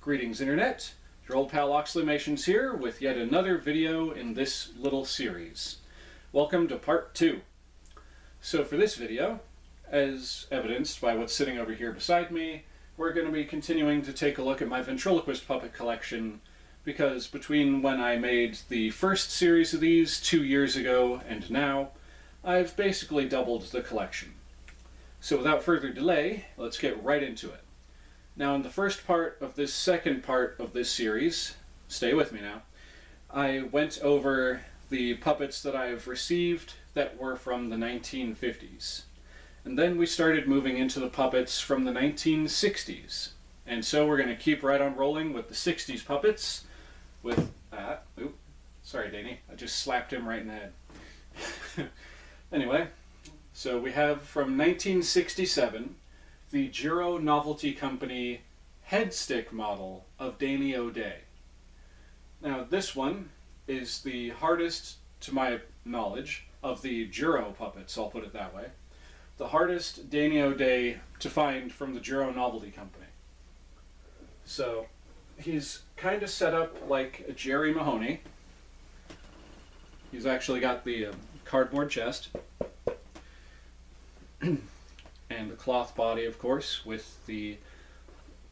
Greetings Internet, your old pal Oxleymations here with yet another video in this little series. Welcome to part 2. So for this video, as evidenced by what's sitting over here beside me, we're going to be continuing to take a look at my ventriloquist puppet collection, because between when I made the first series of these 2 years ago and now, I've basically doubled the collection. So without further delay, let's get right into it. Now in the first part of this second part of this series, stay with me now, I went over the puppets that I've received that were from the 1950s. And then we started moving into the puppets from the 1960s. And so we're going to keep right on rolling with the 60s puppets with, sorry Danny, I just slapped him right in the head. Anyway, so we have from 1967, the Giro Novelty Company headstick model of Danny O'Day. Now this one is the hardest, to my knowledge, of the Giro puppets, I'll put it that way. The hardest Danny O'Day to find from the Giro Novelty Company. So he's kind of set up like a Jerry Mahoney. He's actually got the cardboard chest. And the cloth body, of course, with the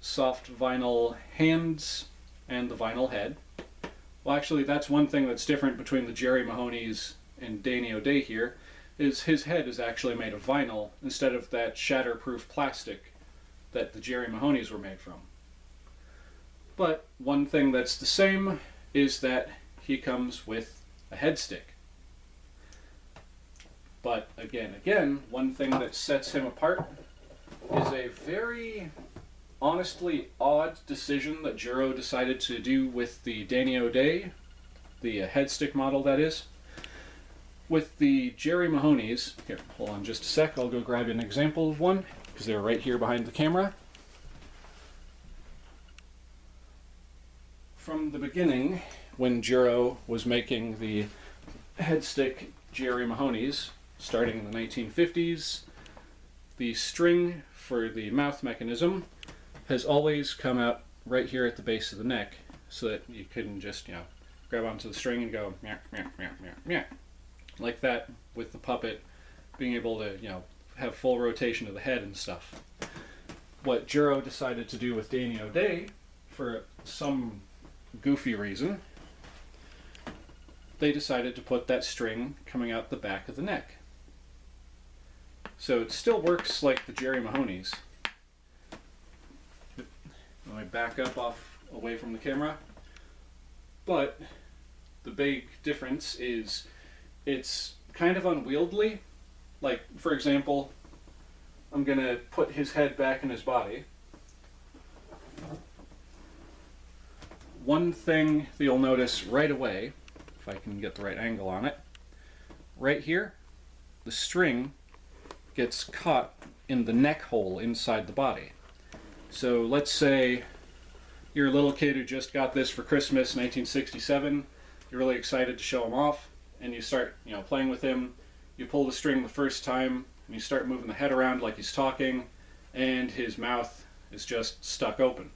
soft vinyl hands and the vinyl head. Well, actually, that's one thing that's different between the Jerry Mahonies and Danny O'Day here, is his head is actually made of vinyl instead of that shatterproof plastic that the Jerry Mahonies were made from. But one thing that's the same is that he comes with a head stick. But again, one thing that sets him apart is a very honestly odd decision that Giro decided to do with the Danny O'Day, the headstick model that is. With the Jerry Mahonies, here, hold on just a sec, I'll go grab an example of one, because they're right here behind the camera. From the beginning, when Giro was making the headstick Jerry Mahonies, starting in the 1950s, the string for the mouth mechanism has always come out right here at the base of the neck, so that you couldn't just, grab onto the string and go meow, meow, meow, meow, meow. Like that, with the puppet being able to, have full rotation of the head and stuff. What Giro decided to do with Danny O'Day, for some goofy reason, they decided to put that string coming out the back of the neck. So it still works like the Jerry Mahonies. Let me back up away from the camera. But the big difference is it's kind of unwieldy. Like, for example, I'm going to put his head back in his body. One thing that you'll notice right away, if I can get the right angle on it, right here, the string gets caught in the neck hole inside the body. So let's say you're a little kid who just got this for Christmas, 1967, you're really excited to show him off, and you start, playing with him, you pull the string the first time, and you start moving the head around like he's talking, and his mouth is just stuck open.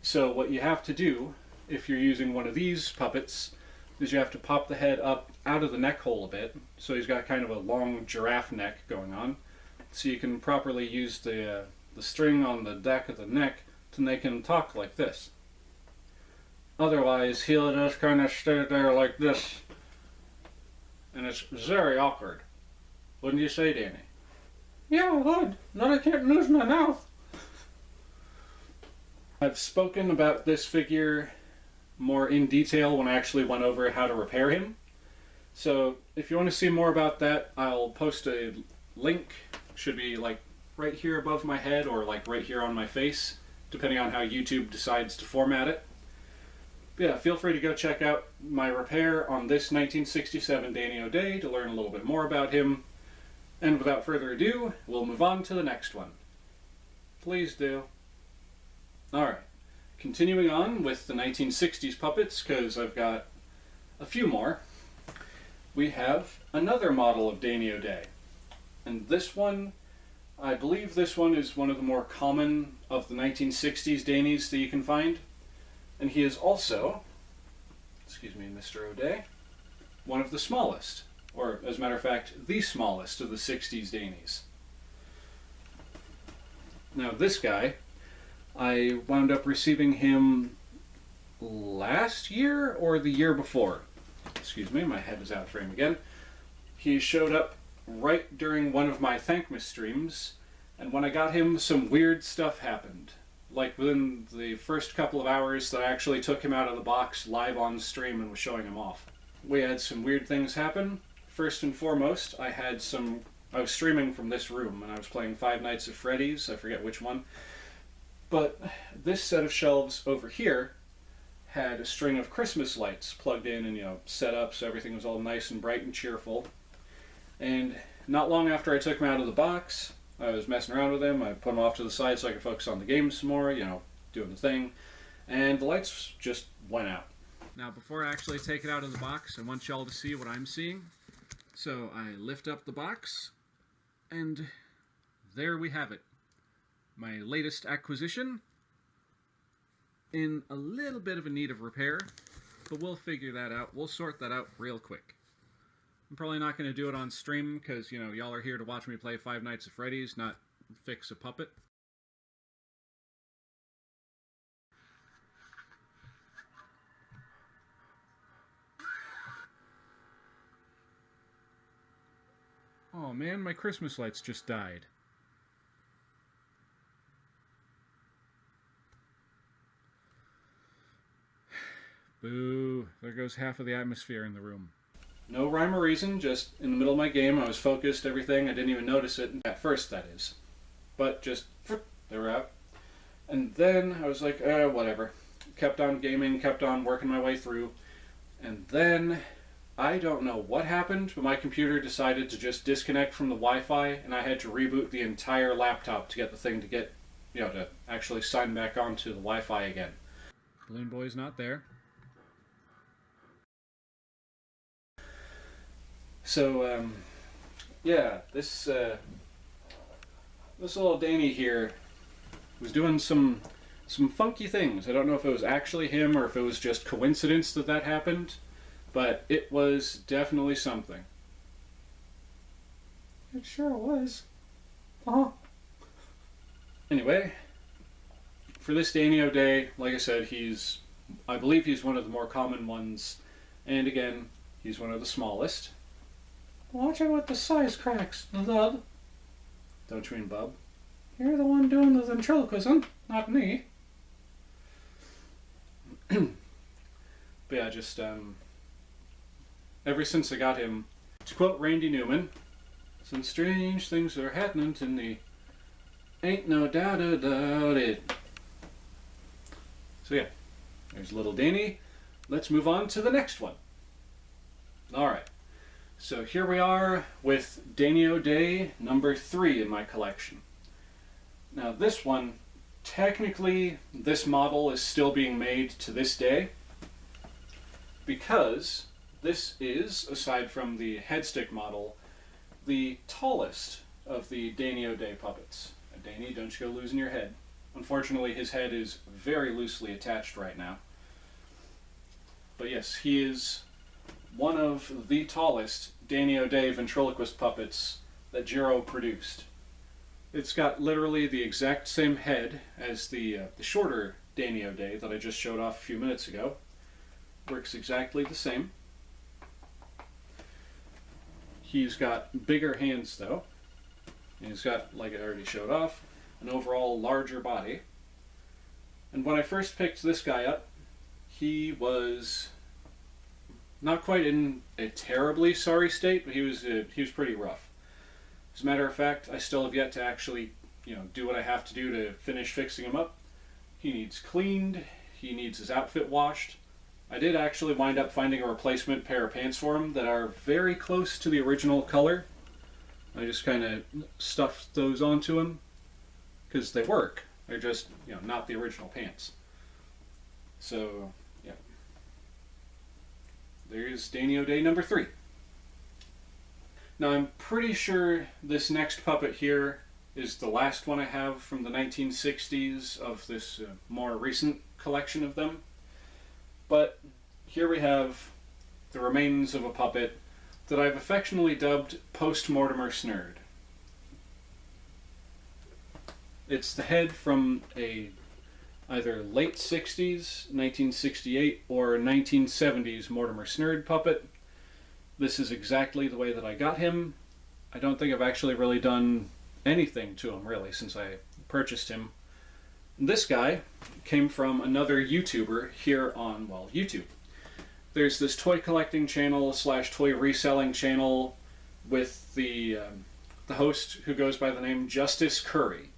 So what you have to do, if you're using one of these puppets, is you have to pop the head up out of the neck hole a bit, so he's got kind of a long giraffe neck going on, so you can properly use the string on the back of the neck to make him talk like this. Otherwise, he'll just kind of stay there like this, and it's very awkward. Wouldn't you say, Danny? Yeah, I would. Now I can't lose my mouth. I've spoken about this figure more in detail when I actually went over how to repair him. So if you want to see more about that, I'll post a link. Should be like right here above my head or like right here on my face, depending on how YouTube decides to format it. But yeah, feel free to go check out my repair on this 1967 Danny O'Day to learn a little bit more about him. And without further ado, we'll move on to the next one. Please do. Alright. Continuing on with the 1960s puppets, because I've got a few more, we have another model of Danny O'Day. And this one I believe this one is one of the more common of the 1960s Danies that you can find. And he is also, excuse me, Mr. O'Day, one of the smallest, or as a matter of fact, the smallest of the 60s Danies. Now this guy, I wound up receiving him last year or the year before. Excuse me, my head is out of frame again. He showed up right during one of my Thankmas streams, and when I got him, some weird stuff happened. Like within the first couple of hours that I actually took him out of the box live on stream and was showing him off. We had some weird things happen. First and foremost, I was streaming from this room and I was playing Five Nights at Freddy's, I forget which one. But this set of shelves over here had a string of Christmas lights plugged in and, set up so everything was all nice and bright and cheerful. And not long after I took him out of the box, I was messing around with him. I put him off to the side so I could focus on the game some more, doing the thing. And the lights just went out. Now, before I actually take it out of the box, I want y'all to see what I'm seeing. So I lift up the box, and there we have it. My latest acquisition, in a little bit of a need of repair, but we'll figure that out. We'll sort that out real quick. I'm probably not going to do it on stream because, y'all are here to watch me play Five Nights at Freddy's, not fix a puppet. Oh man, my Christmas lights just died. Boo, there goes half of the atmosphere in the room. No rhyme or reason, just in the middle of my game, I was focused, everything, I didn't even notice it, at first that is. But just, they were out. And then I was like, whatever. Kept on gaming, kept on working my way through, and then, I don't know what happened, but my computer decided to just disconnect from the Wi-Fi, and I had to reboot the entire laptop to get the thing to get, to actually sign back onto the Wi-Fi again. Balloon Boy's not there. So, yeah, this little Danny here was doing some funky things. I don't know if it was actually him or if it was just coincidence that happened, but it was definitely something. It sure was. Anyway, for this Danny O'Day, like I said, I believe he's one of the more common ones, and again, he's one of the smallest. Watch out with the size cracks, Lud. Don't you mean Bub? You're the one doing the ventriloquism, not me. But yeah, just, ever since I got him, to quote Randy Newman, some strange things are happening to me. Ain't no doubt about it. So yeah, there's little Danny. Let's move on to the next one. Alright. So here we are with Danny O'Day, number 3 in my collection. Now this one, technically this model is still being made to this day because this is, aside from the headstick model, the tallest of the Danny O'Day puppets. And Danny, don't you go losing your head. Unfortunately, his head is very loosely attached right now. But yes, he is one of the tallest Danny O'Day ventriloquist puppets that Jiro produced. It's got literally the exact same head as the shorter Danny O'Day that I just showed off a few minutes ago. Works exactly the same. He's got bigger hands though. And he's got, like I already showed off, an overall larger body. And when I first picked this guy up, he was not quite in a terribly sorry state, but he was pretty rough. As a matter of fact, I still have yet to actually, do what I have to do to finish fixing him up. He needs cleaned, he needs his outfit washed. I did actually wind up finding a replacement pair of pants for him that are very close to the original color. I just kind of stuffed those onto him, because they work. They're just, not the original pants. So, yeah. There's Danny O'Day number 3. Now I'm pretty sure this next puppet here is the last one I have from the 1960s of this more recent collection of them. But here we have the remains of a puppet that I've affectionately dubbed Postmortem Snerd. It's the head from a either late 60s, 1968, or 1970s Mortimer Snerd puppet. This is exactly the way that I got him. I don't think I've actually really done anything to him, really, since I purchased him. This guy came from another YouTuber here on, well, YouTube. There's this toy collecting channel slash toy reselling channel with the host who goes by the name Justice Curry.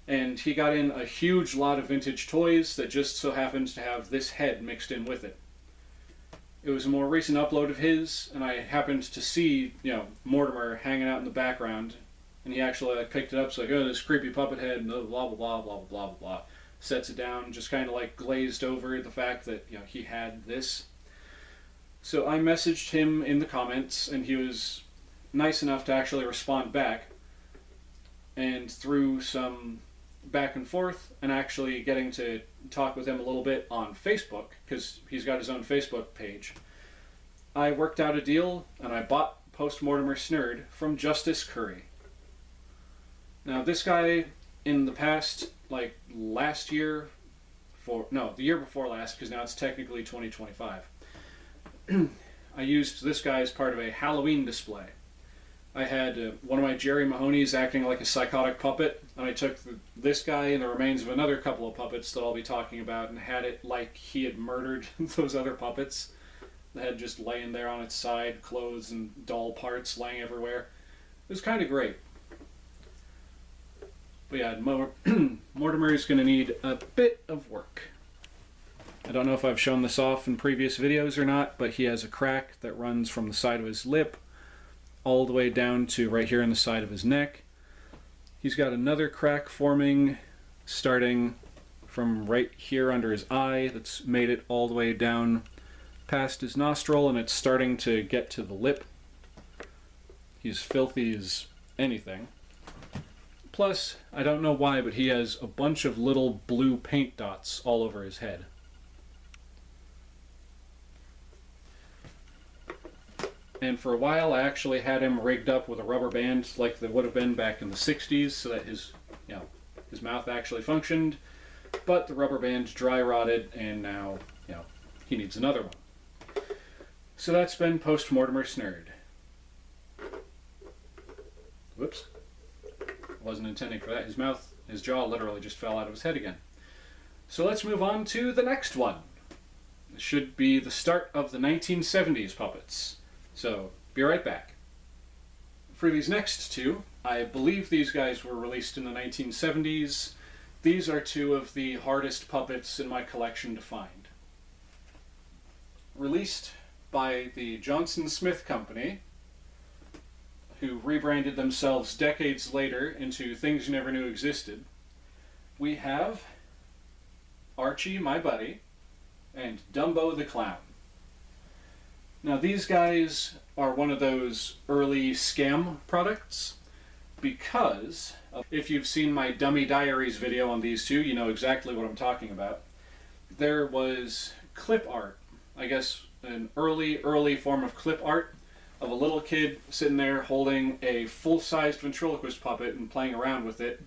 And he got in a huge lot of vintage toys that just so happens to have this head mixed in with it. It was a more recent upload of his, and I happened to see, Mortimer hanging out in the background, and he actually picked it up, so like, oh, this creepy puppet head, and blah, blah, blah, blah, blah, blah, blah. Sets it down, just kind of like glazed over the fact that, he had this. So I messaged him in the comments, and he was nice enough to actually respond back. And through some back and forth, and actually getting to talk with him a little bit on Facebook, because he's got his own Facebook page, I worked out a deal, and I bought Postmortem Snerd from Justice Curry. Now this guy, in the past, like last year, the year before last, because now it's technically 2025, I used this guy as part of a Halloween display. I had one of my Jerry Mahoney's acting like a psychotic puppet, and I took this guy and the remains of another couple of puppets that I'll be talking about and had it like he had murdered those other puppets. The head just laying there on its side, clothes and doll parts laying everywhere. It was kind of great. But yeah, Mortimer is going to need a bit of work. I don't know if I've shown this off in previous videos or not, but he has a crack that runs from the side of his lip all the way down to right here on the side of his neck. He's got another crack forming starting from right here under his eye that's made it all the way down past his nostril, and it's starting to get to the lip. He's filthy as anything. Plus, I don't know why, but he has a bunch of little blue paint dots all over his head. And for a while, I actually had him rigged up with a rubber band like they would have been back in the 60s so that his mouth actually functioned. But the rubber band dry rotted, and now, he needs another one. So that's been Postmortem Snerd. Whoops. Wasn't intending for that. His jaw literally just fell out of his head again. So let's move on to the next one. It should be the start of the 1970s puppets. So, be right back. For these next two, I believe these guys were released in the 1970s. These are two of the hardest puppets in my collection to find. Released by the Johnson Smith Company, who rebranded themselves decades later into things you never knew existed, we have Archie, my buddy, and Dumbo the Clown. Now these guys are one of those early scam products because if you've seen my Dummy Diaries video on these two, you know exactly what I'm talking about. There was clip art, I guess an early form of clip art of a little kid sitting there holding a full-sized ventriloquist puppet and playing around with it.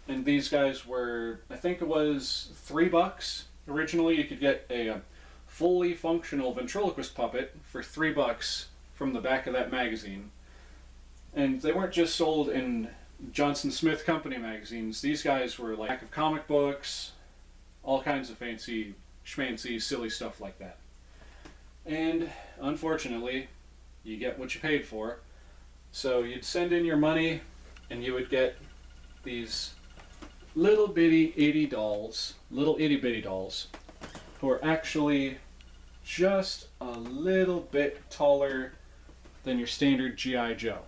And these guys were, I think it was $3 originally. You could get a fully functional ventriloquist puppet for $3 from the back of that magazine. And they weren't just sold in Johnson Smith Company magazines. These guys were like of comic books, all kinds of fancy, schmancy, silly stuff like that. And unfortunately, you get what you paid for. So you'd send in your money and you would get these little bitty itty bitty dolls, who are actually just a little bit taller than your standard G.I. Joe.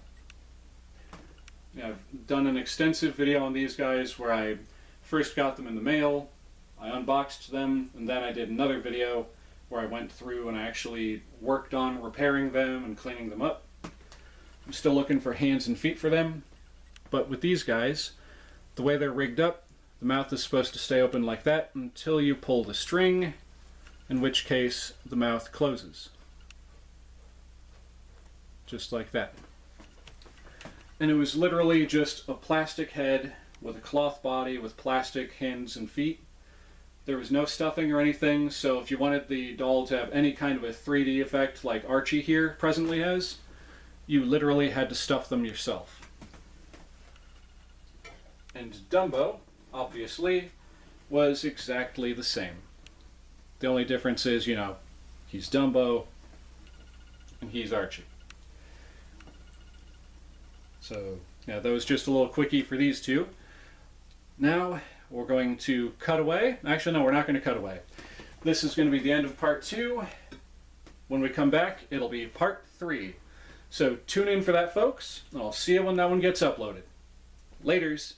I've done an extensive video on these guys where I first got them in the mail, I unboxed them, and then I did another video where I went through and I actually worked on repairing them and cleaning them up. I'm still looking for hands and feet for them. But with these guys, the way they're rigged up, the mouth is supposed to stay open like that until you pull the string, in which case the mouth closes. Just like that. And it was literally just a plastic head with a cloth body with plastic hands and feet. There was no stuffing or anything, so if you wanted the doll to have any kind of a 3D effect like Archie here presently has, you literally had to stuff them yourself. And Dumbo, obviously, was exactly the same. The only difference is, you know, he's Dumbo and he's Archie. So, yeah, that was just a little quickie for these two. Now, we're going to cut away. Actually, no, we're not going to cut away. This is going to be the end of part 2. When we come back, it'll be part 3. So tune in for that, folks, and I'll see you when that one gets uploaded. Laters.